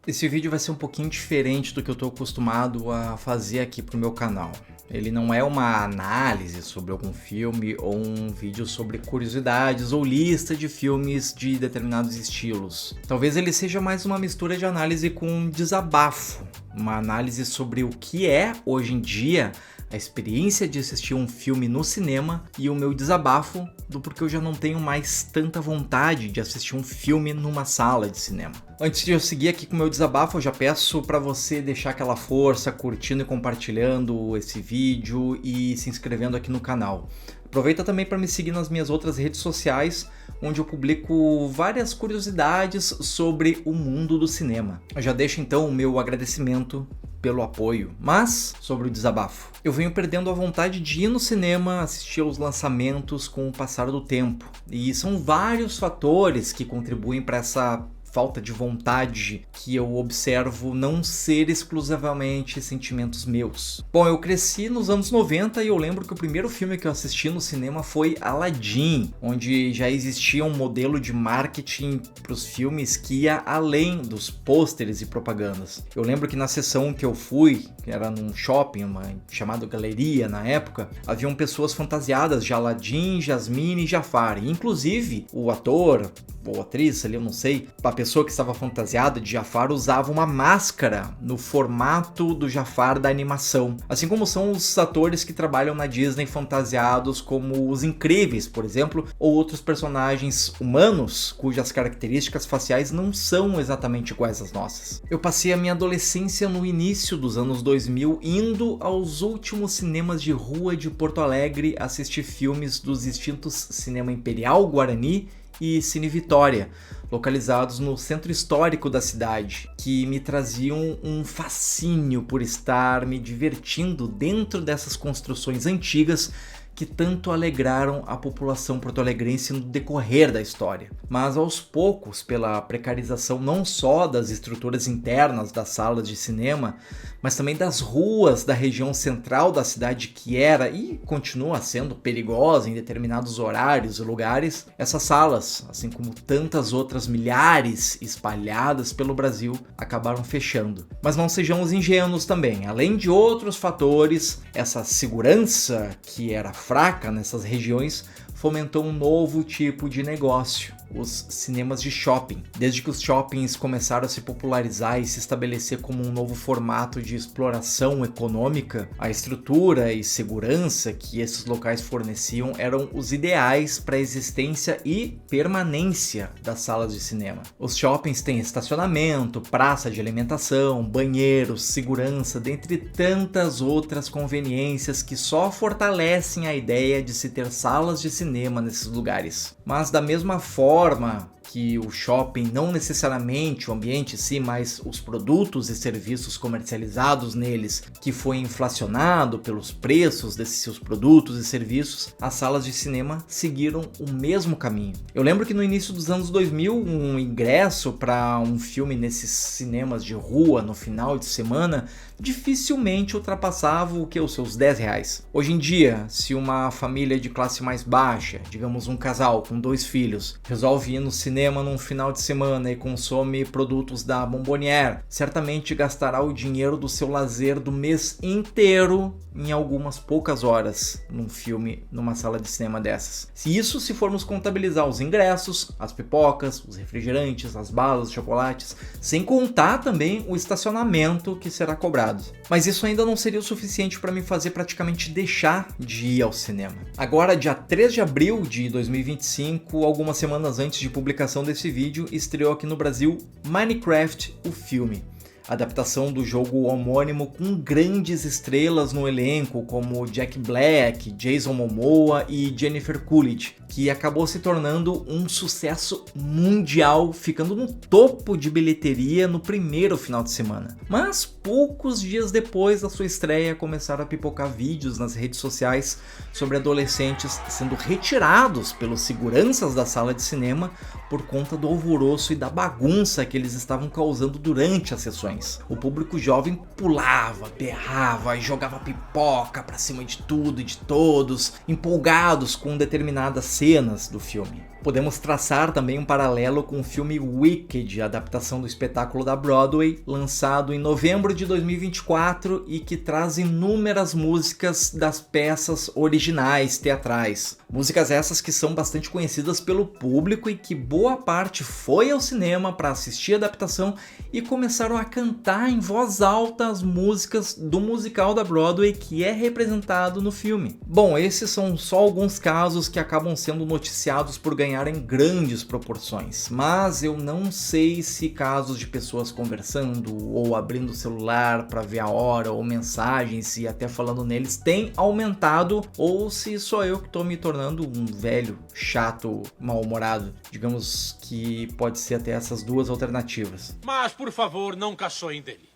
Esse vídeo vai ser um pouquinho diferente do que eu estou acostumado a fazer aqui pro meu canal. Ele não é uma análise sobre algum filme ou um vídeo sobre curiosidades ou lista de filmes de determinados estilos. Talvez ele seja mais uma mistura de análise com desabafo, uma análise sobre o que é, hoje em dia, a experiência de assistir um filme no cinema e o meu desabafo do porquê eu já não tenho mais tanta vontade de assistir um filme numa sala de cinema. Antes de eu seguir aqui com o meu desabafo, eu já peço para você deixar aquela força, curtindo e compartilhando esse vídeo e se inscrevendo aqui no canal. Aproveita também para me seguir nas minhas outras redes sociais, onde eu publico várias curiosidades sobre o mundo do cinema. Eu já deixo então o meu agradecimento pelo apoio, mas sobre o desabafo. Eu venho perdendo a vontade de ir no cinema assistir aos lançamentos com o passar do tempo. E são vários fatores que contribuem para essa falta de vontade que eu observo não ser exclusivamente sentimentos meus. Bom, eu cresci nos anos 90 e eu lembro que o primeiro filme que eu assisti no cinema foi Aladdin, onde já existia um modelo de marketing para os filmes que ia além dos pôsteres e propagandas. Eu lembro que na sessão que eu fui, que era num shopping, chamado Galeria na época, haviam pessoas fantasiadas de Aladdin, Jasmine e Jafar. E, inclusive, o ator ou atriz ali, eu não sei, a pessoa que estava fantasiada de Jafar usava uma máscara no formato do Jafar da animação. Assim como são os atores que trabalham na Disney fantasiados como os Incríveis, por exemplo, ou outros personagens humanos cujas características faciais não são exatamente iguais às nossas. Eu passei a minha adolescência no início dos anos 2000 indo aos últimos cinemas de rua de Porto Alegre assistir filmes dos extintos Cinema Imperial Guarani e Cine Vitória, localizados no centro histórico da cidade, que me traziam um fascínio por estar me divertindo dentro dessas construções antigas que tanto alegraram a população porto-alegrense no decorrer da história. Mas aos poucos, pela precarização não só das estruturas internas das salas de cinema, mas também das ruas da região central da cidade, que era e continua sendo perigosa em determinados horários e lugares, essas salas, assim como tantas outras milhares espalhadas pelo Brasil, acabaram fechando. Mas não sejamos ingênuos também. Além de outros fatores, essa segurança que era fraca nessas regiões fomentou um novo tipo de negócio, os cinemas de shopping. Desde que os shoppings começaram a se popularizar e se estabelecer como um novo formato de exploração econômica, a estrutura e segurança que esses locais forneciam eram os ideais para a existência e permanência das salas de cinema. Os shoppings têm estacionamento, praça de alimentação, banheiros, segurança, dentre tantas outras conveniências que só fortalecem a ideia de se ter salas de cinema nesses lugares. Mas da mesma forma que o shopping, não necessariamente o ambiente em si, mas os produtos e serviços comercializados neles, que foi inflacionado pelos preços desses seus produtos e serviços, as salas de cinema seguiram o mesmo caminho. Eu lembro que no início dos anos 2000, um ingresso para um filme nesses cinemas de rua no final de semana dificilmente ultrapassava os seus R$10. Hoje em dia, se uma família de classe mais baixa, digamos um casal com 2 filhos, resolve ir no cinema num final de semana e consome produtos da Bomboniere, certamente gastará o dinheiro do seu lazer do mês inteiro em algumas poucas horas num filme, numa sala de cinema dessas. Se formos contabilizar os ingressos, as pipocas, os refrigerantes, as balas, os chocolates, sem contar também o estacionamento que será cobrado. Mas isso ainda não seria o suficiente para me fazer praticamente deixar de ir ao cinema. Agora, dia 3 de abril de 2025, algumas semanas antes de publicação desse vídeo, estreou aqui no Brasil Minecraft, o filme. Adaptação do jogo homônimo com grandes estrelas no elenco como Jack Black, Jason Momoa e Jennifer Coolidge, que acabou se tornando um sucesso mundial, ficando no topo de bilheteria no primeiro final de semana. Mas poucos dias depois da sua estreia começaram a pipocar vídeos nas redes sociais sobre adolescentes sendo retirados pelos seguranças da sala de cinema por conta do alvoroço e da bagunça que eles estavam causando durante as sessões. O público jovem pulava, berrava e jogava pipoca pra cima de tudo e de todos, empolgados com determinadas cenas do filme. Podemos traçar também um paralelo com o filme Wicked, adaptação do espetáculo da Broadway, lançado em novembro de 2024 e que traz inúmeras músicas das peças originais teatrais. Músicas essas que são bastante conhecidas pelo público e que boa parte foi ao cinema para assistir a adaptação e começaram a cantar em voz alta as músicas do musical da Broadway que é representado no filme. Bom, esses são só alguns casos que acabam sendo noticiados por ganharem grandes proporções, mas eu não sei se casos de pessoas conversando ou abrindo o celular para ver a hora ou mensagens e até falando neles têm aumentado ou se sou eu que estou me tornando um velho, chato, mal-humorado. Digamos que pode ser até essas duas alternativas. Mas, por favor, não caçoem dele.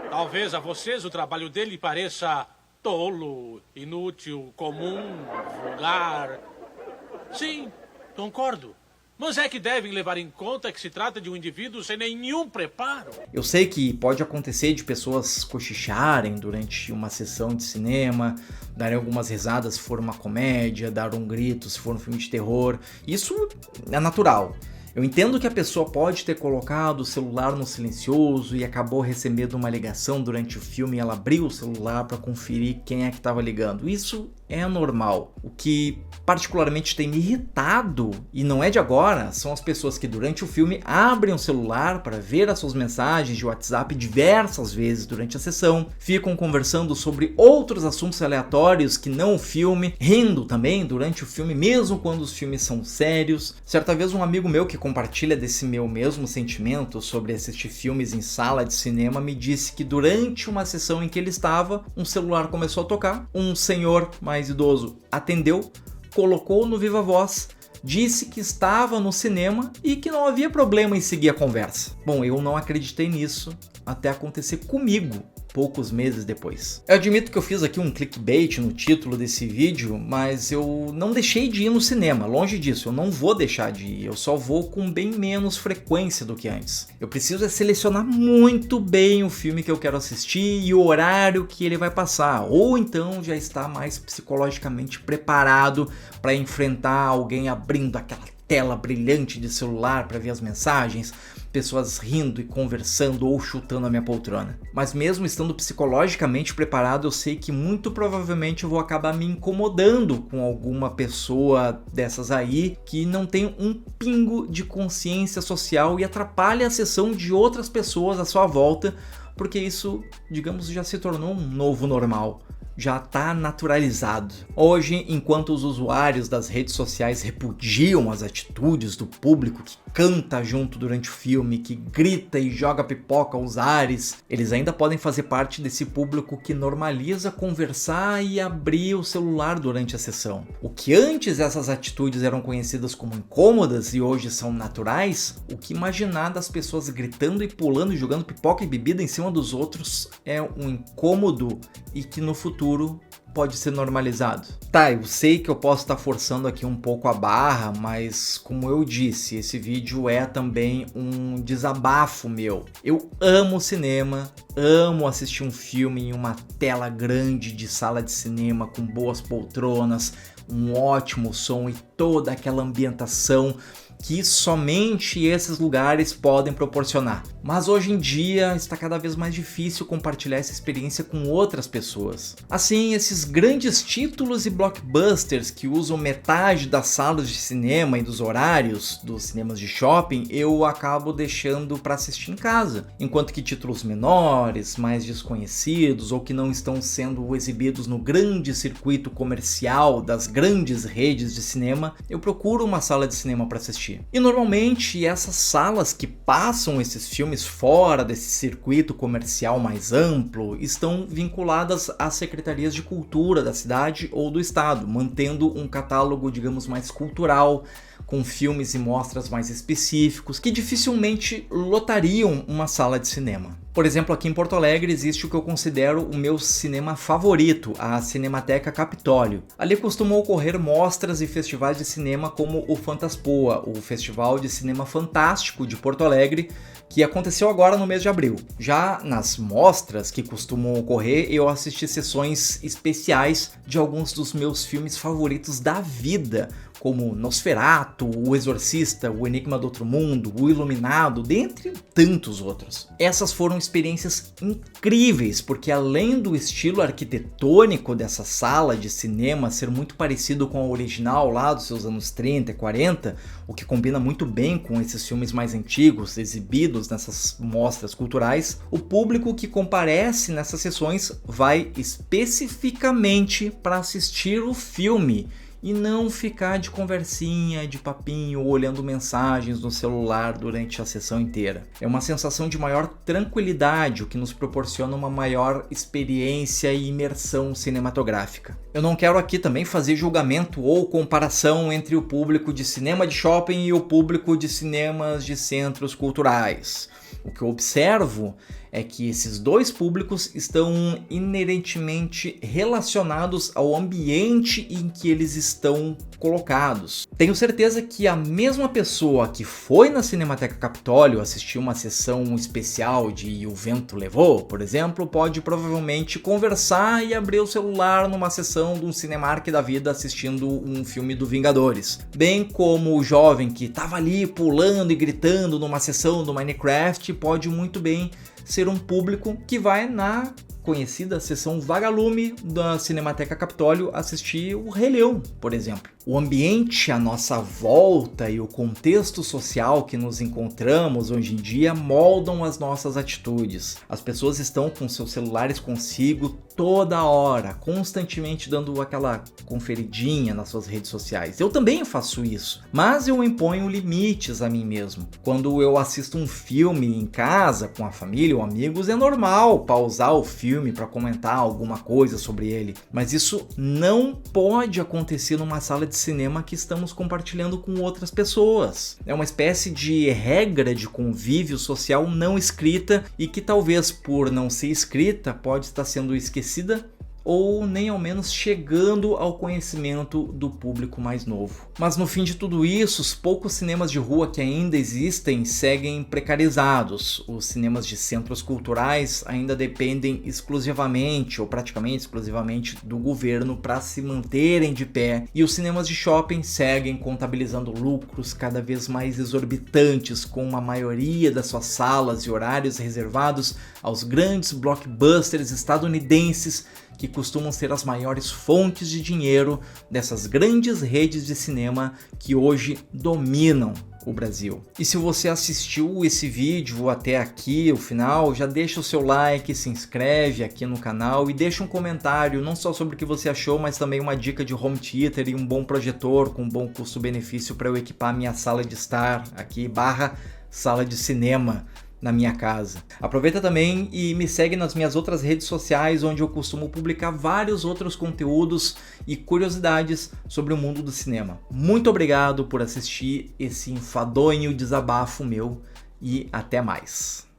Talvez a vocês o trabalho dele pareça tolo, inútil, comum, vulgar. Sim, concordo. Mas é que devem levar em conta que se trata de um indivíduo sem nenhum preparo. Eu sei que pode acontecer de pessoas cochicharem durante uma sessão de cinema, darem algumas risadas se for uma comédia, dar um grito se for um filme de terror. Isso é natural. Eu entendo que a pessoa pode ter colocado o celular no silencioso e acabou recebendo uma ligação durante o filme e ela abriu o celular para conferir quem é que estava ligando. Isso é normal. O que particularmente tem me irritado, e não é de agora, são as pessoas que durante o filme abrem o celular para ver as suas mensagens de WhatsApp diversas vezes durante a sessão, ficam conversando sobre outros assuntos aleatórios que não o filme, rindo também durante o filme, mesmo quando os filmes são sérios. Certa vez um amigo meu que compartilha desse meu mesmo sentimento sobre assistir filmes em sala de cinema me disse que durante uma sessão em que ele estava, um celular começou a tocar, um senhor mais idoso atendeu, colocou no viva voz, disse que estava no cinema e que não havia problema em seguir a conversa. Bom, eu não acreditei nisso até acontecer comigo poucos meses depois. Eu admito que eu fiz aqui um clickbait no título desse vídeo, mas eu não deixei de ir no cinema, longe disso, eu não vou deixar de ir, eu só vou com bem menos frequência do que antes. Eu preciso selecionar muito bem o filme que eu quero assistir e o horário que ele vai passar, ou então já estar mais psicologicamente preparado para enfrentar alguém abrindo aquela tela brilhante de celular para ver as mensagens, pessoas rindo e conversando ou chutando a minha poltrona. Mas mesmo estando psicologicamente preparado, eu sei que muito provavelmente eu vou acabar me incomodando com alguma pessoa dessas aí que não tem um pingo de consciência social e atrapalha a sessão de outras pessoas à sua volta, porque isso, digamos, já se tornou um novo normal. Já está naturalizado. Hoje, enquanto os usuários das redes sociais repudiam as atitudes do público que canta junto durante o filme, que grita e joga pipoca aos ares, eles ainda podem fazer parte desse público que normaliza conversar e abrir o celular durante a sessão. O que antes essas atitudes eram conhecidas como incômodas e hoje são naturais, o que imaginar das pessoas gritando e pulando e jogando pipoca e bebida em cima dos outros é um incômodo e que no futuro pode ser normalizado. Tá, eu sei que eu posso estar forçando aqui um pouco a barra, mas como eu disse, esse vídeo é também um desabafo meu. Eu amo cinema, amo assistir um filme em uma tela grande de sala de cinema com boas poltronas, um ótimo som e toda aquela ambientação que somente esses lugares podem proporcionar. Mas hoje em dia está cada vez mais difícil compartilhar essa experiência com outras pessoas. Assim, esses grandes títulos e blockbusters que usam metade das salas de cinema e dos horários dos cinemas de shopping, eu acabo deixando para assistir em casa. Enquanto que títulos menores, mais desconhecidos ou que não estão sendo exibidos no grande circuito comercial das grandes redes de cinema, eu procuro uma sala de cinema para assistir. E normalmente essas salas que passam esses filmes fora desse circuito comercial mais amplo estão vinculadas às secretarias de cultura da cidade ou do estado, mantendo um catálogo, digamos, mais cultural, com filmes e mostras mais específicos que dificilmente lotariam uma sala de cinema. Por exemplo, aqui em Porto Alegre existe o que eu considero o meu cinema favorito, a Cinemateca Capitólio. Ali costumam ocorrer mostras e festivais de cinema como o Fantaspoa, o Festival de Cinema Fantástico de Porto Alegre, que aconteceu agora no mês de abril. Já nas mostras que costumam ocorrer, eu assisti sessões especiais de alguns dos meus filmes favoritos da vida, como Nosferatu, O Exorcista, O Enigma do Outro Mundo, O Iluminado, dentre tantos outros. Essas foram experiências incríveis, porque além do estilo arquitetônico dessa sala de cinema ser muito parecido com a original lá dos seus anos 30 e 40, o que combina muito bem com esses filmes mais antigos exibidos nessas mostras culturais, o público que comparece nessas sessões vai especificamente para assistir o filme e não ficar de conversinha, de papinho, olhando mensagens no celular durante a sessão inteira. É uma sensação de maior tranquilidade, o que nos proporciona uma maior experiência e imersão cinematográfica. Eu não quero aqui também fazer julgamento ou comparação entre o público de cinema de shopping e o público de cinemas de centros culturais. O que eu observo é que esses dois públicos estão inerentemente relacionados ao ambiente em que eles estão colocados. Tenho certeza que a mesma pessoa que foi na Cinemateca Capitólio assistir uma sessão especial de E o Vento Levou, por exemplo, pode provavelmente conversar e abrir o celular numa sessão de um Cinemark da vida assistindo um filme do Vingadores. Bem como o jovem que estava ali pulando e gritando numa sessão do Minecraft pode muito bem ser um público que vai na conhecida sessão Vagalume da Cinemateca Capitólio assistir o Rei Leão, por exemplo. O ambiente à nossa volta e o contexto social que nos encontramos hoje em dia moldam as nossas atitudes. As pessoas estão com seus celulares consigo toda hora, constantemente dando aquela conferidinha nas suas redes sociais. Eu também faço isso, mas eu imponho limites a mim mesmo. Quando eu assisto um filme em casa, com a família ou amigos, é normal pausar o filme para comentar alguma coisa sobre ele, mas isso não pode acontecer numa sala de cinema que estamos compartilhando com outras pessoas. É uma espécie de regra de convívio social não escrita e que talvez por não ser escrita pode estar sendo esquecida ou nem ao menos chegando ao conhecimento do público mais novo. Mas no fim de tudo isso, os poucos cinemas de rua que ainda existem seguem precarizados. Os cinemas de centros culturais ainda dependem exclusivamente ou praticamente exclusivamente do governo para se manterem de pé, e os cinemas de shopping seguem contabilizando lucros cada vez mais exorbitantes, com a maioria das suas salas e horários reservados aos grandes blockbusters estadunidenses que costumam ser as maiores fontes de dinheiro dessas grandes redes de cinema que hoje dominam o Brasil. E se você assistiu esse vídeo até aqui, o final, já deixa o seu like, se inscreve aqui no canal e deixa um comentário, não só sobre o que você achou, mas também uma dica de home theater e um bom projetor com bom custo-benefício para eu equipar minha sala de estar aqui, /sala de cinema, na minha casa. Aproveita também e me segue nas minhas outras redes sociais, onde eu costumo publicar vários outros conteúdos e curiosidades sobre o mundo do cinema. Muito obrigado por assistir esse enfadonho desabafo meu e até mais.